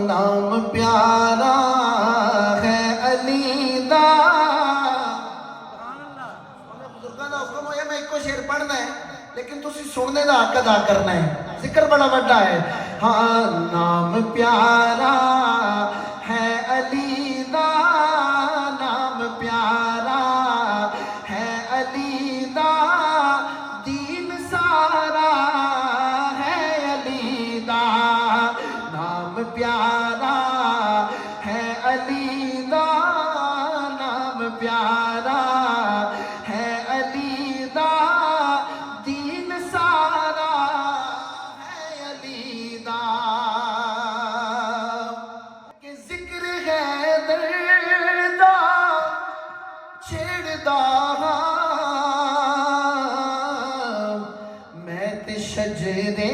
نام پیارا ہے علی دا بزرگاں دا حکم ہویا میں ایک کو شعر پڑھنا ہے لیکن تسی سننے دا حق ادا کرنا ہے ذکر بڑا بڑا ہے ہاں نام پیارا ہے علی دا نام پیارا ہے علی دا دین سارا ہے علی دا نام پیارا ہے علی دا نام پیارا ہے علی دا دین سارا ہے علی دا کہ ذکر ہے دردا چھیڑدا میں تے شجرے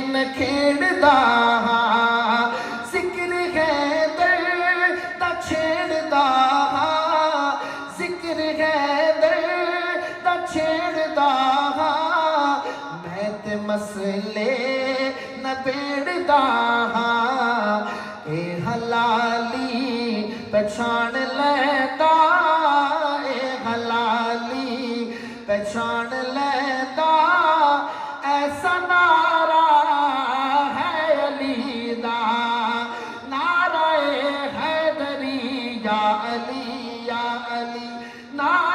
نہ کھیڑدا ذکر ہے دردا چھیڑدا ذکر ہے دردا چھیڑدا میں تے مسئلے نہ بیڑدا اے حلالی پہچان لیتا اے حلالی پہچان لیتا ایسا نعرہ ہے علی دا نعرہ حیدری یا علی نعرہ